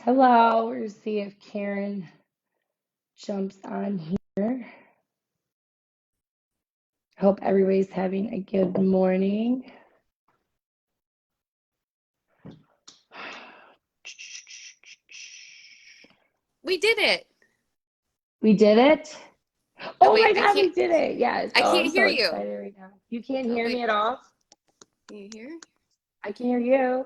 Hello, we're gonna see if Karen jumps on here. Hope everybody's having a good morning. We did it. We did it? Oh Oh my wait, God, we did it. Yes. I Oh, can't I'm so hear you. excited right now. You can't Oh hear wait, me at all? can you hear? I can hear you.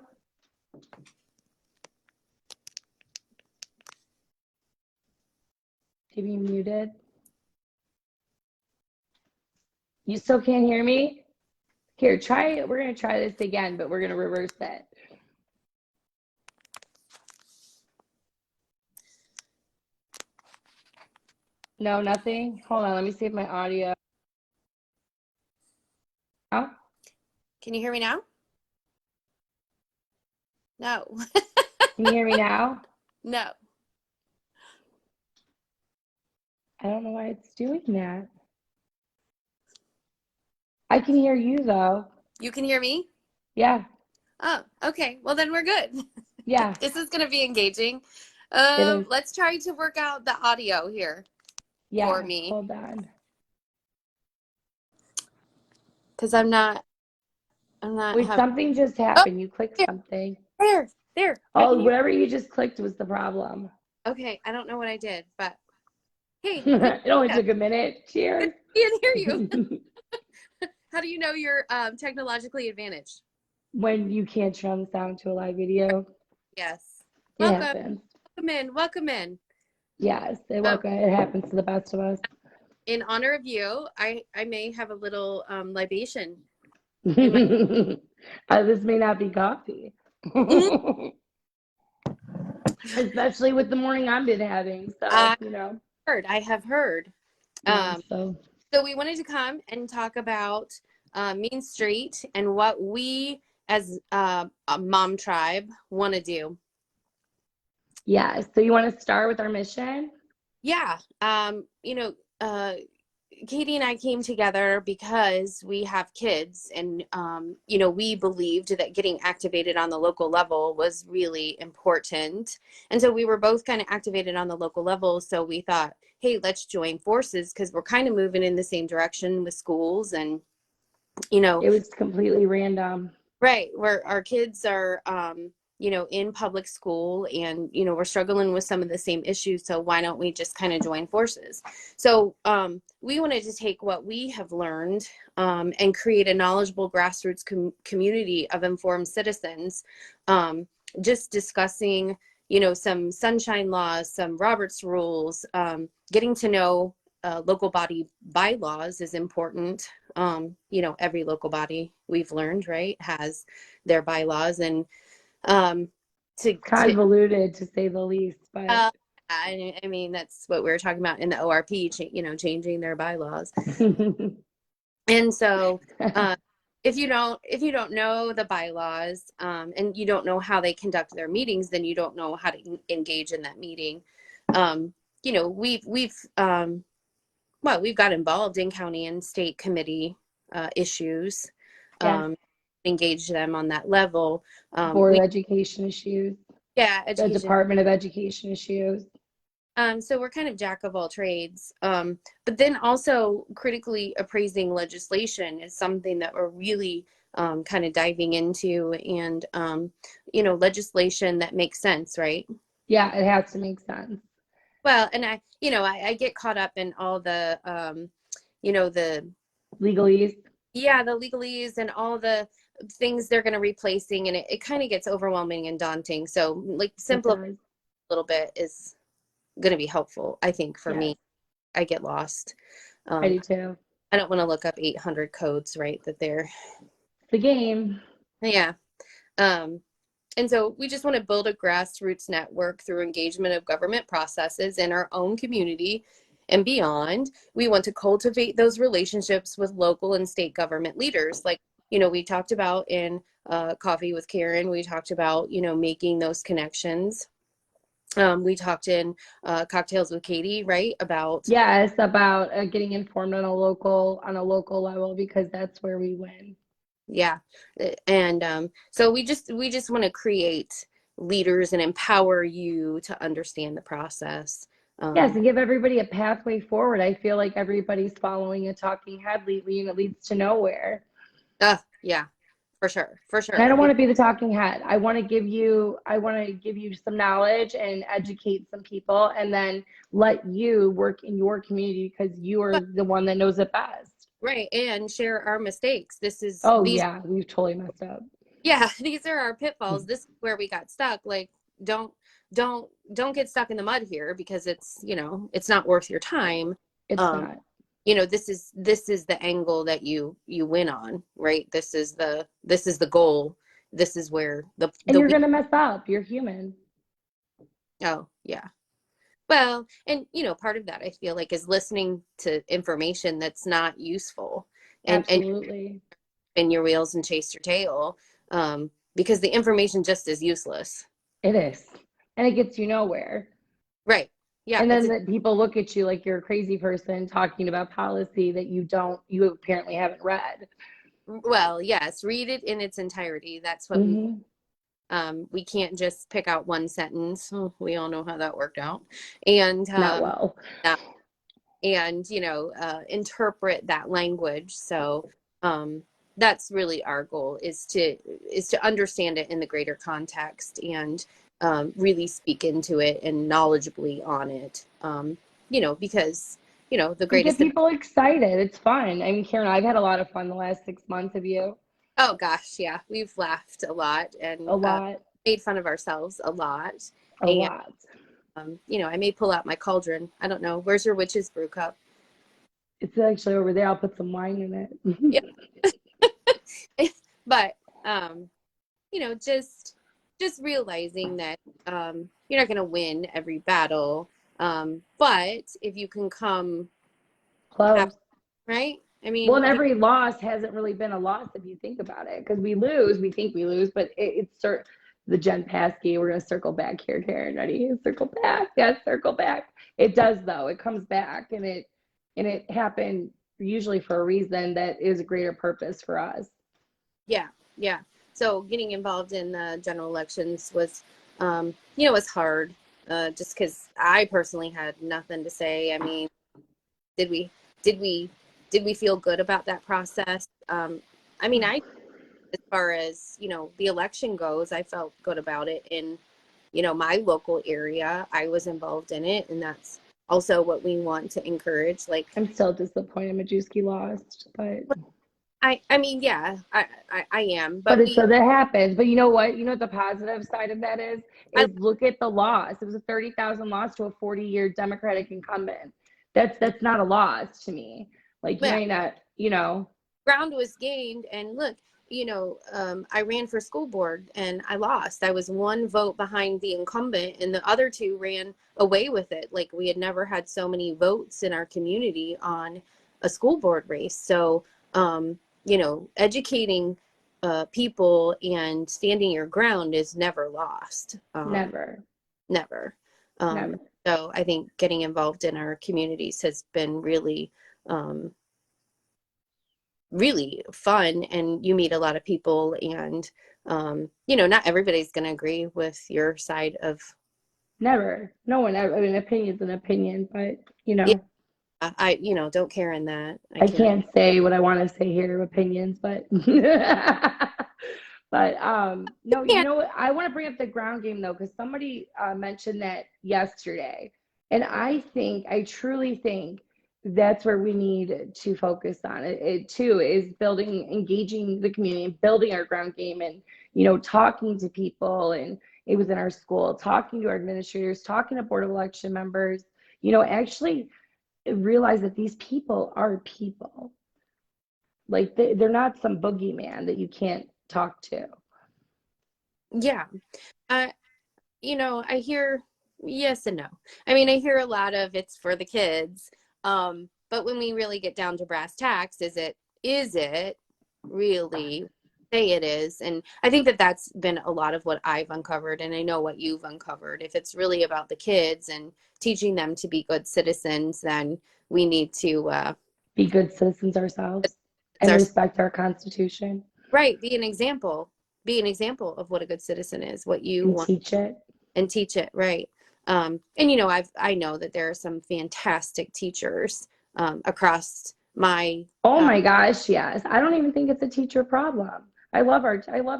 Maybe you muted. You still can't hear me? Here, try it. We're gonna try this again, but we're gonna reverse it. No, nothing. Hold on, let me see if my audio. Oh, Can you hear me now? No. can you hear me now? No. I don't know why it's doing that. I can hear you though. You can hear me? Yeah, Oh, okay. Well then we're good. yeah, This is gonna be engaging. it is. Let's try to work out the audio here for Yeah, me. hold on. Because I'm not Wait, having. something just Oh, happened. You clicked there, something. there. I Oh, can hear. whatever you just clicked was the problem. Okay, I don't know what I did, but hey, good. It only Yeah, took a minute. good Cheers. to see and hear you. How do you know you're technologically advantaged? When you can't turn on the sound to a live video, Yes. it Welcome. happens. Welcome in. Welcome in. Yes, Um, it happens to the best of us. in honor of you, I may have a little libation in my. This may not be coffee. Mhm. Especially with the morning I've been having. So, I I have heard. yeah, Um, so so we wanted to come and talk about Mean Street and what we as a mom tribe want to do. yeah. So you want to start with our mission? Yeah. Katie and I came together because we have kids and, we believed that getting activated on the local level was really important. And so we were both kind of activated on the local level. So we thought, hey, let's join forces because we're kind of moving in the same direction with schools and, It was completely random. right, where our kids are, in public school and, we're struggling with some of the same issues. So why don't we just kind of join forces? So we wanted to take what we have learned and create a knowledgeable grassroots community of informed citizens, just discussing, some sunshine laws, some Roberts rules, getting to know local body bylaws is important. Every local body we've learned, right, has their bylaws and um, to Convoluted to say the least, but I mean, that's what we were talking about in the ORP, changing their bylaws. And so, uh, if you don't know the bylaws and you don't know how they conduct their meetings, then you don't know how to engage in that meeting. We've got involved in county and state committee issues, yes, um, engage them on that level. Board of Education issues, Yeah, the education. Department of Education issues. So we're kind of jack of all trades. But then also critically appraising legislation is something that we're really kind of diving into and, legislation that makes sense, right? Yeah, it has to make sense. Well, and I get caught up in all the, the Legalese. yeah, the legalese and all the things they're going to replacing, and it kind of gets overwhelming and daunting. So like It simplify does. a little bit is going to be helpful, I think, for Yes, me. I get lost. I Um, do too. I don't want to look up 800 codes, right? That they're, The game. yeah. Um, and so we just want to build a grassroots network through engagement of government processes in our own community and beyond. We want to cultivate those relationships with local and state government leaders. Like, we talked about in Coffee with Karen, we talked about, making those connections. We talked in Cocktails with Katie, right? About, Yeah, it's about getting informed on a local level because that's where we win. yeah. And so we just want to create leaders and empower you to understand the process. Yes, and give everybody a pathway forward. I feel like everybody's following a talking head lately, and it leads to nowhere. Yeah, for sure, for And I sure. don't want to be the talking head. I want to give you some knowledge and educate some people, and then let you work in your community because you are the one that knows it best. Right, and share our mistakes. Oh yeah, we've totally messed up. Yeah, these are our pitfalls. This is where we got stuck. Like, don't don't get stuck in the mud here, because it's, it's not worth your time. It's not. This is the angle that you win on, right? This is the goal. This is where And you're gonna mess up. You're human. Oh yeah. Well, and part of that I feel like is listening to information that's not useful, and Absolutely. spin your wheels and chase your tail, because the information just is useless. It is, and it gets you nowhere. Right. Yeah. And then people look at you like you're a crazy person talking about policy that you apparently haven't read. Well, yes, read it in its entirety. That's what we can't just pick out one sentence. We all know how that worked out. And not well. And interpret that language. So that's really our goal, is to understand it in the greater context, and really speak into it and knowledgeably on it. Because the greatest. Get people excited. It's fun. I mean, Karen, I've had a lot of fun the last 6 months. Have you? Oh gosh, yeah, we've laughed a lot, and made fun of ourselves a lot. A lot. I may pull out my cauldron. I don't know. Where's your witch's brew cup? It's actually over there. I'll put some wine in it. Yeah. But just realizing that you're not going to win every battle, but if you can come close, right? I mean, well, and every loss hasn't really been a loss if you think about it, because we think we lose, but it's the Jen Paskey. We're going to circle back here, Karen. Ready? Circle back. Yes, circle back. It does, though. It comes back, and it happened usually for a reason that is a greater purpose for us. Yeah, yeah. So getting involved in the general elections was, was hard, just because I personally had nothing to say. I mean, did we feel good about that process? I mean, as far as, the election goes, I felt good about it in, my local area. I was involved in it, and that's also what we want to encourage. Like, I'm still disappointed Majewski lost, but I mean, yeah, I am, but so that happens. But you know what? You know what the positive side of that is look at the loss. It was a 30,000 loss to a 40-year Democratic incumbent. That's not a loss to me. Like, you may not, ground was gained, and look, I ran for school board and I lost. I was one vote behind the incumbent, and the other two ran away with it. Like, we had never had so many votes in our community on a school board race. So, educating people and standing your ground is never lost. Never. Never. So I think getting involved in our communities has been really, really fun, and you meet a lot of people, and not everybody's going to agree with your side of. Never. No one. I mean, opinion's an opinion, but Yeah, I don't care in that. I can't say what I want to say here, opinions, but but no, I want to bring up the ground game though, because somebody mentioned that yesterday, and I truly think that's where we need to focus on. It too is engaging the community, building our ground game, and talking to people. And it was in our school, talking to our administrators, talking to board of election members. Actually realize that these people are people. Like, they're not some boogeyman that you can't talk to. Yeah. I hear yes and no. I mean, I hear a lot of it's for the kids. But when we really get down to brass tacks, is it really say it is? And I think that that's been a lot of what I've uncovered, and I know what you've uncovered. If it's really about the kids and teaching them to be good citizens, then we need to be good citizens ourselves and respect our Constitution. Right. Be an example. be an example of what a good citizen is, what you And want, teach it. and teach it, right? And I know that there are some fantastic teachers across my Oh my gosh, yes. I don't even think it's a teacher problem. I love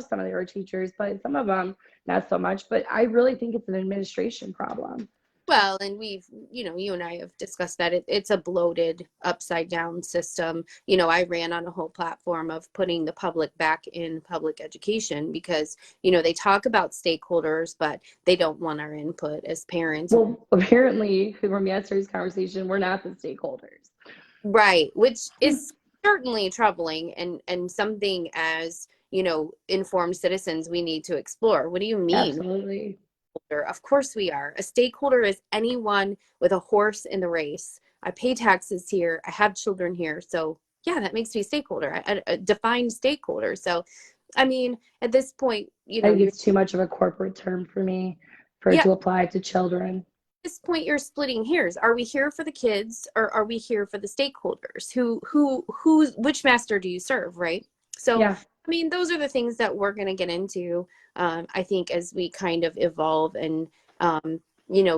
some of our teachers, but some of them not so much. But I really think it's an administration problem. well, and we've, you and I have discussed that it's a bloated, upside down system. I ran on a whole platform of putting the public back in public education because, they talk about stakeholders, but they don't want our input as parents. Well, apparently from yesterday's conversation, we're not the stakeholders. Right, which is certainly troubling and something as, informed citizens we need to explore. What do you mean? Absolutely. Of course we are. A stakeholder is anyone with a horse in the race. I pay taxes here. I have children here. So yeah, that makes me a stakeholder, a defined stakeholder. So, I mean, at this point, I think it's too much of a corporate term for me for it yeah, to apply to children. at this point you're splitting hairs. Are we here for the kids or are we here for the stakeholders? Which master do you serve, right? So, Yeah. I mean, those are the things that we're going to get into, I think, as we kind of evolve and,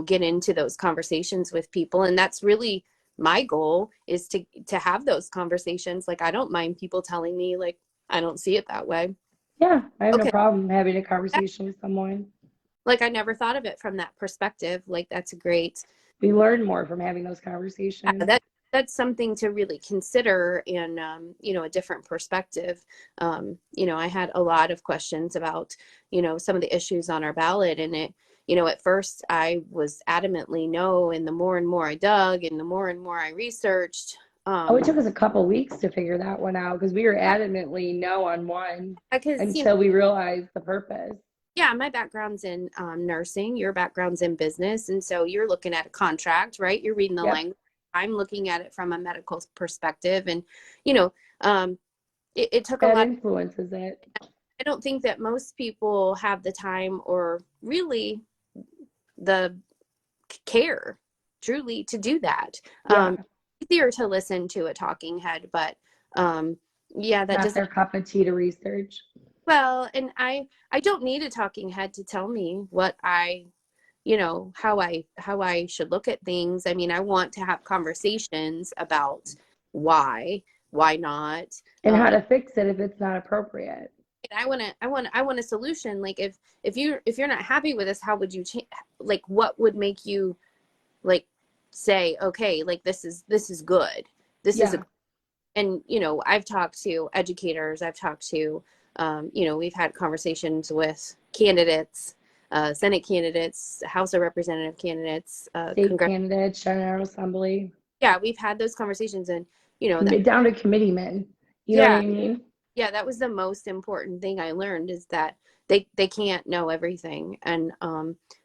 get into those conversations with people. And that's really my goal, is to have those conversations. Like, I don't mind people telling me, like, I don't see it that way. Yeah, I have no Okay. problem having a conversation with someone. Like, I never thought of it from that perspective. Like, that's a great. We learn more from having those conversations. That's something to really consider, and a different perspective. I had a lot of questions about some of the issues on our ballot, and it at first I was adamantly no, and the more and more I dug and the more and more I researched, it took us a couple weeks to figure that one out because we were adamantly no on one until we realized the purpose. Yeah, my background's in nursing, your background's in business, and so you're looking at a contract, right? You're reading the language. I'm looking at it from a medical perspective, and it took a lot. That influences it. I don't think that most people have the time or really the care truly to do that. Yeah. Easier to listen to a talking head, but that not doesn't their cup of tea to research. Well, and I don't need a talking head to tell me what how I should look at things. I mean, I want to have conversations about why not, and how to fix it if it's not appropriate. I want a solution. Like, if you're not happy with this, how would you change? Like, what would make you like say, okay, like this is good. This is and I've talked to educators. I've talked to we've had conversations with candidates, Senate candidates, House of Representative candidates, state candidates, General Assembly. Yeah, we've had those conversations, and down to committeemen. You know what I mean? Yeah, that was the most important thing I learned, is that they can't know everything, and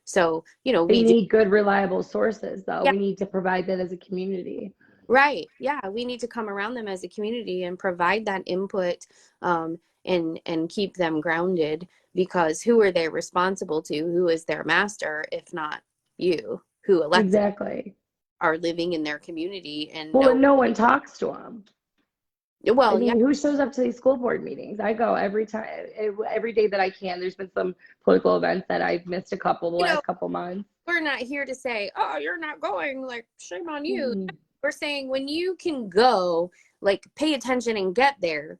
so we need good, reliable sources, though. Yeah. We need to provide that as a community. Right. Yeah, we need to come around them as a community and provide that input, and keep them grounded, because who are they responsible to? Who is their master if not you, who elected exactly are living in their community? And no one talks to them. Well, I mean, who shows up to these school board meetings? I go every day that I can. There's been some political events that I've missed a couple the last couple months. We're not here to say, oh, you're not going, like, shame on you. Mm-hmm. We're saying, when you can go, like, pay attention and get there.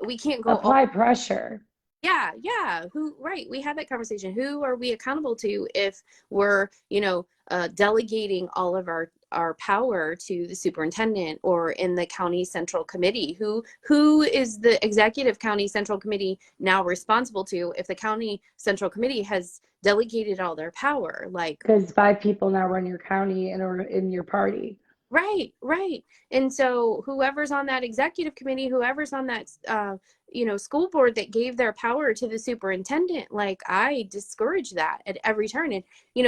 We can't go apply pressure. Yeah. Right. We had that conversation. Who are we accountable to if we're, delegating all of our power to the superintendent or in the county central committee? Who is the executive county central committee now responsible to if the county central committee has delegated all their power? Like, because 5 people now run your county and are in your party. Right. And so whoever's on that executive committee, whoever's on that, school board that gave their power to the superintendent, like, I discourage that at every turn. And,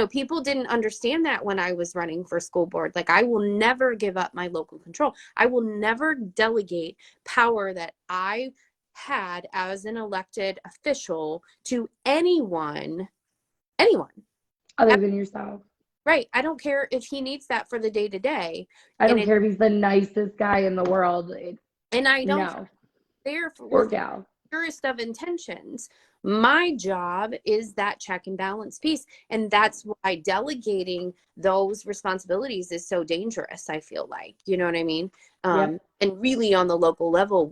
people didn't understand that when I was running for school board. Like, I will never give up my local control. I will never delegate power that I had as an elected official to anyone other than yourself. Right. I don't care if he needs that for the day to day. I don't care if he's the nicest guy in the world. And I don't care or gal. purest of intentions. My job is that check and balance piece. And that's why delegating those responsibilities is so dangerous, I feel like. You know what I mean? Yep. And really on the local level,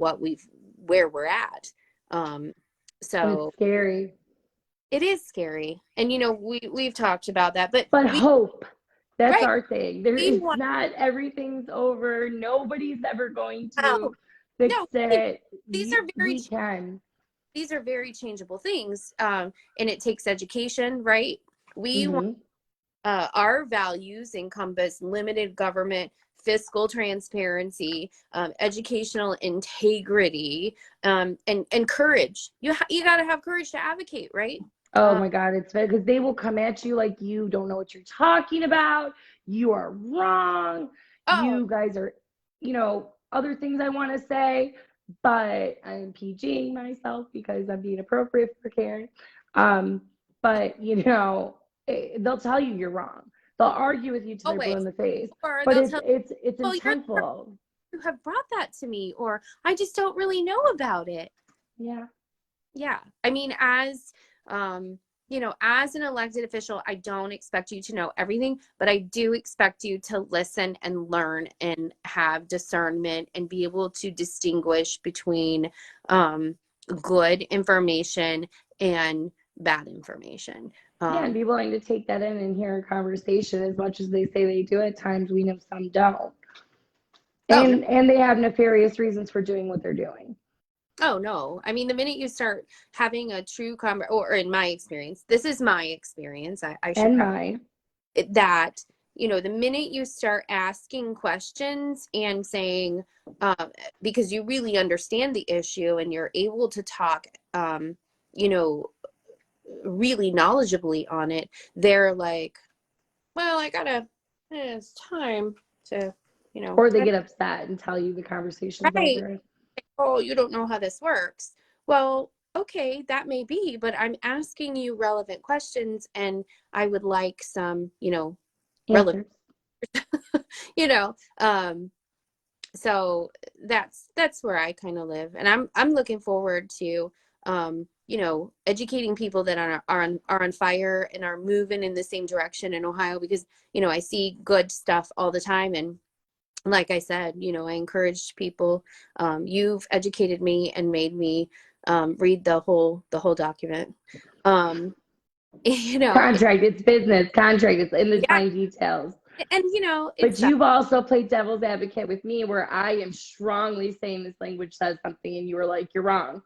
where we're at. And So it's scary. it is scary. And, we've talked about that, but But hope. That's right. our thing. There We is want not everything's over. Nobody's ever going no, to fix no, it. these are We can. these are very changeable things. And it takes education, right? We want, Hmm. our values encompass limited government, fiscal transparency, educational integrity, and courage. You got to have courage to advocate, right? Oh my God, it's because they will come at you like you don't know what you're talking about. You are wrong. Oh, You guys are, other things I want to say, but I'm PGing myself because I'm being appropriate for Karen. Um, but they'll tell you you're wrong. They'll argue with you till they're blue in always. the face. Or But they'll it's tell, it's it's "Oh, intentful. you have brought that to me," or "I just don't really know about it." Yeah. Yeah. I mean, um, as an elected official, I don't expect you to know everything, but I do expect you to listen and learn and have discernment and be able to distinguish between good information and bad information. Yeah, and be willing to take that in and hear a conversation as much as they say they do at times. We know some don't. Oh, no. And they have nefarious reasons for doing what they're doing. Oh, no. I mean, the minute you start having a true or in my experience, this is my experience. I should And mine. that the minute you start asking questions and saying because you really understand the issue and you're able to talk you know really knowledgeably on it, they're like, well, it's time to Or they get upset and tell you the conversation's right. over. Oh, you don't know how this works. Well, okay, that may be, but I'm asking you relevant questions, and I would like some relevant Answers. you know so that's where I kind of live, and I'm looking forward to educating people that are on fire and are moving in the same direction in Ohio, because I see good stuff all the time. And like I said, I encouraged people. You've educated me and made me read the whole document. um Contract, it's business. Contract, it's in the yeah. fine details. And But it's you've also played devil's advocate with me where I am strongly saying this language says something and you were like, you're wrong.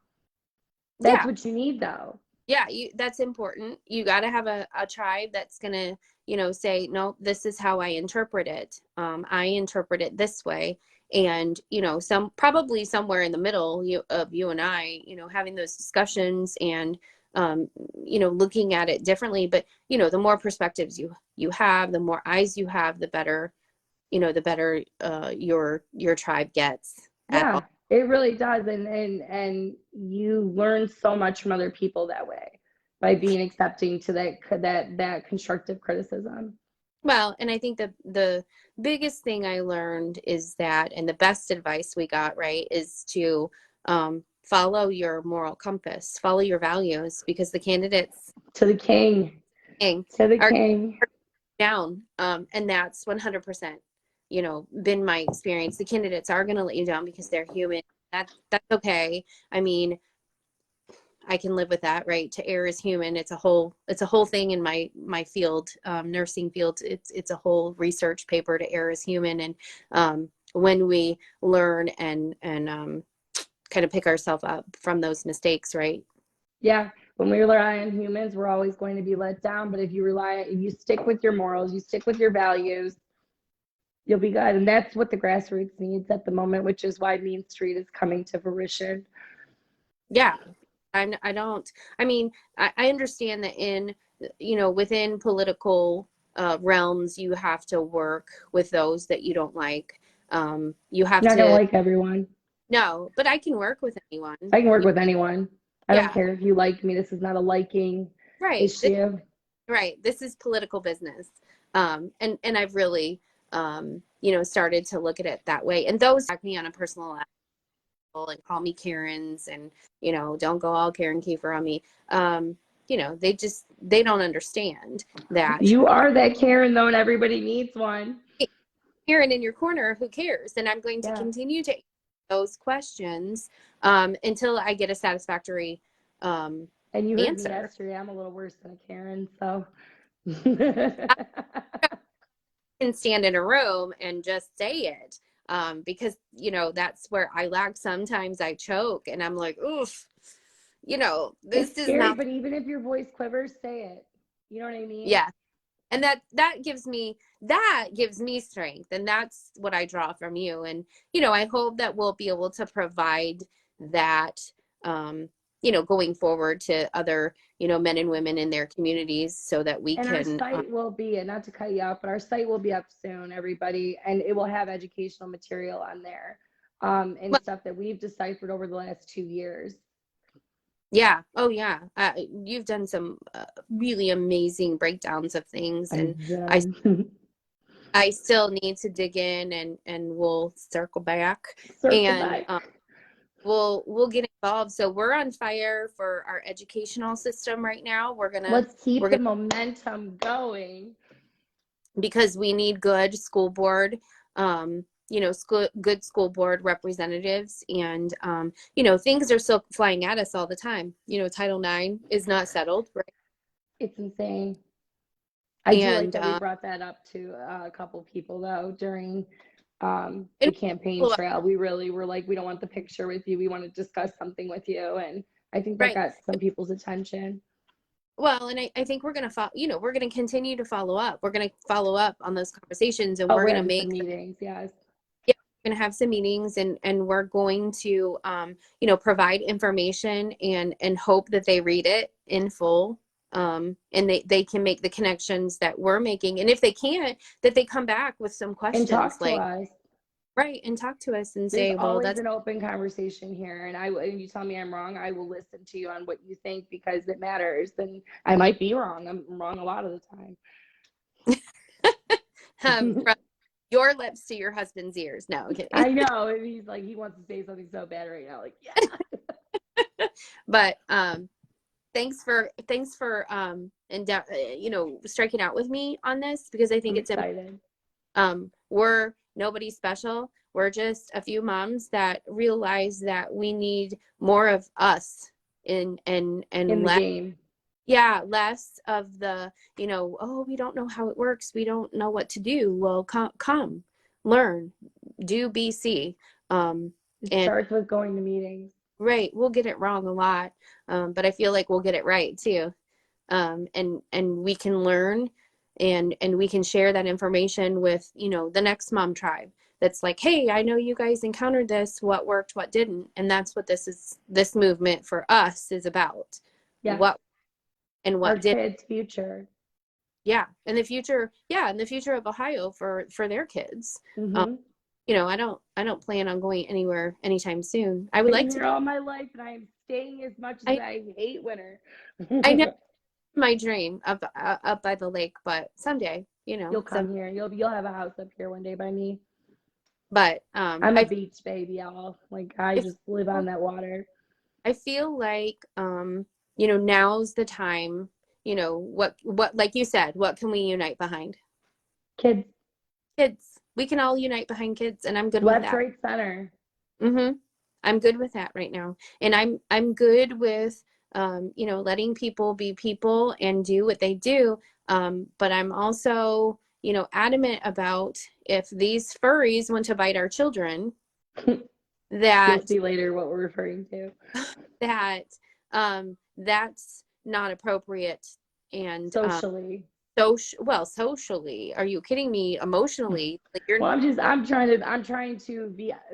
That's yeah. what you need though. Yeah, that's important. You got to have a tribe that's going to, say, no, this is how I interpret it. I interpret it this way. And, probably somewhere in the middle of you and I, having those discussions and, looking at it differently. But, the more perspectives you have, the more eyes you have, the better, your tribe gets at Yeah, all. it really does. And you learn so much from other people that way by being accepting to that constructive criticism. Well, and I think the biggest thing I learned is that, and the best advice we got, right, is to follow your moral compass, follow your values, because the candidates To the king. To the are king. down, and that's 100%, been my experience. The candidates are going to let you down because they're human. That's okay. I mean, I can live with that, right? To err is human. It's a whole thing in my field, nursing field. It's a whole research paper. To err is human. And when we learn and kind of pick ourselves up from those mistakes, right? Yeah. When we rely on humans, we're always going to be let down. But if you stick with your morals, you stick with your values, you'll be good. And that's what the grassroots needs at the moment, which is why Mean Street is coming to fruition. Yeah. I don't, I mean, I understand that within political realms, you have to work with those that you don't like. You have You're not gonna to, like everyone. no, but I can work with anyone. I can work with anyone. I don't Yeah, care if you like me. This is not a liking right. issue. Right. This is political business. And I've really, started to look at it that way. And those affect me on a personal level. and call me Karens and, don't go all Karen Kiefer on me. They don't understand that. You are that Karen though, and everybody needs one. Karen in your corner, who cares? And I'm going to continue to answer those questions until I get a satisfactory and you heard answer. Me yesterday. I'm a little worse than a Karen, so can stand in a room and just say it because that's where I lack. Sometimes I choke and I'm like, oof, this it's is scary, not. But even if your voice quivers, say it. You know what I mean? Yeah. And that gives me strength, and that's what I draw from you. And I hope that we'll be able to provide that going forward to other men and women in their communities, so that we can. Our site will be, and not to cut you off, but our site will be up soon, everybody, and it will have educational material on there and stuff that we've deciphered over the last 2 years. Yeah. Oh, yeah. You've done some really amazing breakdowns of things, and I still need to dig in, and we'll circle back. We'll get involved. So we're on fire for our educational system right now. Let's keep the momentum going, because we need good school board. Good school board representatives, and things are still flying at us all the time. Title IX is not settled, right? It's insane. I do like that we brought that up to a couple people though during the campaign trail. We really were like, we don't want the picture with you, we want to discuss something with you, and I think that got some people's attention. Well, and I think we're going to we're going to continue to follow up. We're going to follow up on those conversations, and we're going to make meetings. Yes. Going to have some meetings, and we're going to provide information and hope that they read it in full, and they can make the connections that we're making, and if they can't, that they come back with some questions and talk to us. Right, and talk to us and say, well, that's an open conversation here, and you tell me I'm wrong, I will listen to you on what you think, because it matters. And I might be wrong. I'm wrong a lot of the time. From your lips to your husband's ears. No, okay. I know, and he's like, he wants to say something so bad right now, like, yeah. But thanks for striking out with me on this, because I think it's excited. We're nobody's special. We're just a few moms that realize that we need more of us in the game. Yeah, less of the, oh, we don't know how it works, we don't know what to do. Well, come, learn, do BC. It starts with going to meetings. Right, we'll get it wrong a lot, but I feel like we'll get it right too. And we can learn, and we can share that information with, the next mom tribe. That's like, hey, I know you guys encountered this, what worked, what didn't. And that's what this movement for us is about. Yeah. What our kids' future. Yeah. And the future of Ohio for their kids. Mm-hmm. I don't plan on going anywhere anytime soon. I would like to all my life, and I am staying as much as I hate winter. I know my dream up by the lake, but someday, you'll come here. You'll have a house up here one day by me. But I'm a beach baby, y'all. Like, I just live on that water. I feel like now's the time. What like you said, what can we unite behind? Kids. We can all unite behind kids, and I'm good with that. Left, right, center. Mm-hmm. I'm good with that right now, and I'm good with letting people be people and do what they do. But I'm also adamant about, if these furries want to bite our children, that you'll see later what we're referring to. That's not appropriate, and socially. Socially, are you kidding me? Emotionally, like I'm trying to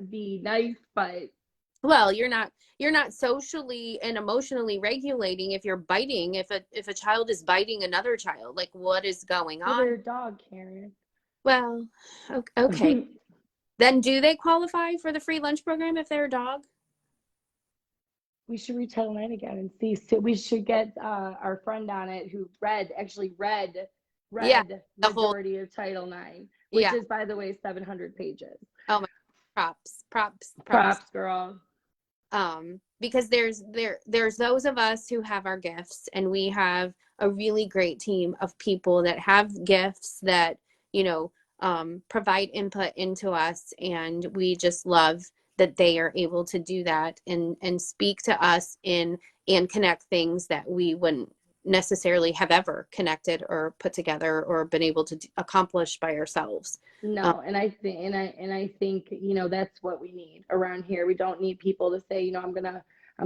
be nice, but you're not socially and emotionally regulating if you're biting, if a child is biting another child. Like, what is going on? They're a dog, Karen. Well, okay. Then do they qualify for the free lunch program if they're a dog? We should read Title IX again and see. So we should get our friend on it who read the majority of Title IX, which is, by the way, 700 pages. Oh my, props, girl. because there's those of us who have our gifts, and we have a really great team of people that have gifts that, you know, provide input into us, and we just love that they are able to do that and speak to us in and connect things that we wouldn't necessarily have ever connected or put together or been able to accomplish by ourselves. No, and I think I think, you know, that's what we need around here. We don't need people to say, you know, I'm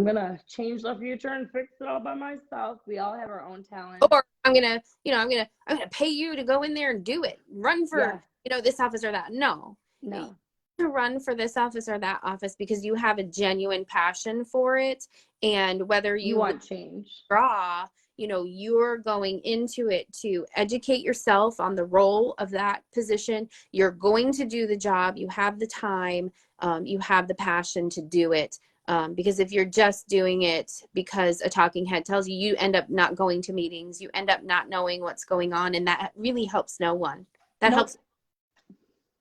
gonna change the future and fix it all by myself. We all have our own talent. Or I'm gonna pay you to go in there and do it. Run for, Yeah. you know, this office or that. No. No. To run for this office or that office because you have a genuine passion for it, and whether You you want change. draw, you know, you're going into it to educate yourself on the role of that position. You're going to do the job. You have the time. You have the passion to do it. Because if you're just doing it because a talking head tells you, you end up not going to meetings. You end up not knowing what's going on, and that really helps no one. That helps.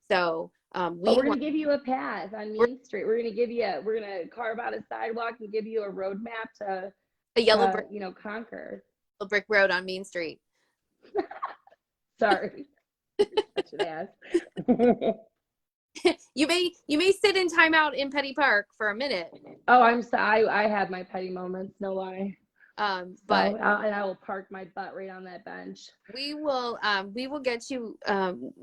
So but we're going to give you a path on Main Street. We're going to carve out a sidewalk and give you a roadmap to a yellow brick, you know, conquer. Brick road on Main Street. Sorry. Such an ass. You may sit in timeout in Petty Park for a minute. Oh, I'm sorry. I have my petty moments, no lie. But and I will park my butt right on that bench. We will get you,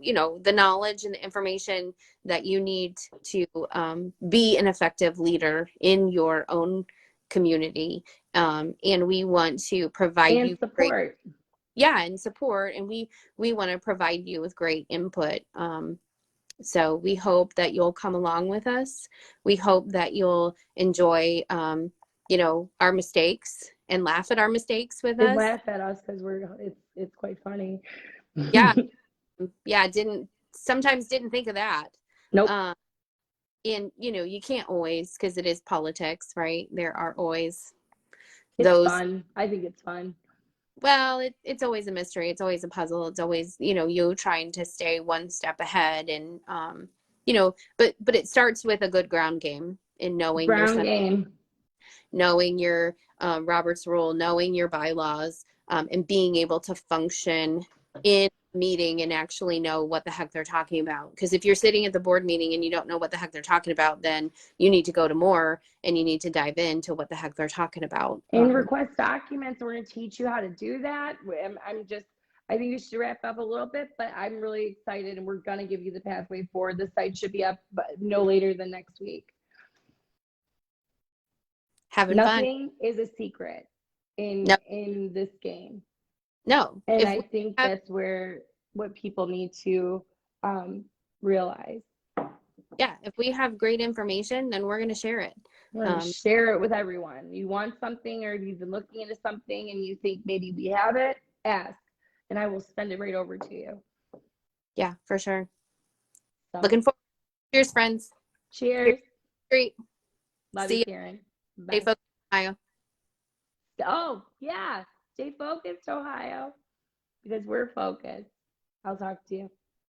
you know, the knowledge and the information that you need to be an effective leader in your own community. And we want to provide and you support. And support. And we want to provide you with great input. So we hope that you'll come along with us. We hope that you'll enjoy, you know, our mistakes and laugh at our mistakes with us. Laugh at us because it's quite funny. Yeah. Sometimes didn't think of that. Nope. And you know, you can't always, because it is politics, right? There are always it's fun. I think it's fun. Well, it's always a mystery. It's always a puzzle. It's always, you know, you trying to stay one step ahead, and you know, but it starts with a good ground game in knowing knowing your Robert's rule, knowing your bylaws, and being able to function in a meeting and actually know what the heck they're talking about. Because if you're sitting at the board meeting and you don't know what the heck they're talking about, then you need to go to more and you need to dive into what the heck they're talking about. And request documents. We're going to teach you how to do that. I think we should wrap up a little bit, but I'm really excited, and we're going to give you the pathway forward. The site should be up no later than next week. Nothing is a secret in this game. No. And I think that's what people need to realize. Yeah, if we have great information, then we're going to share it. Share it with everyone. You want something, or you've been looking into something and you think maybe we have it, ask, and I will send it right over to you. Yeah, for sure. So. Looking forward. Cheers, friends. Cheers. Great. Love you, Karen. Bye. Stay focused, Ohio. Oh, yeah. Stay focused, Ohio, because we're focused. I'll talk to you.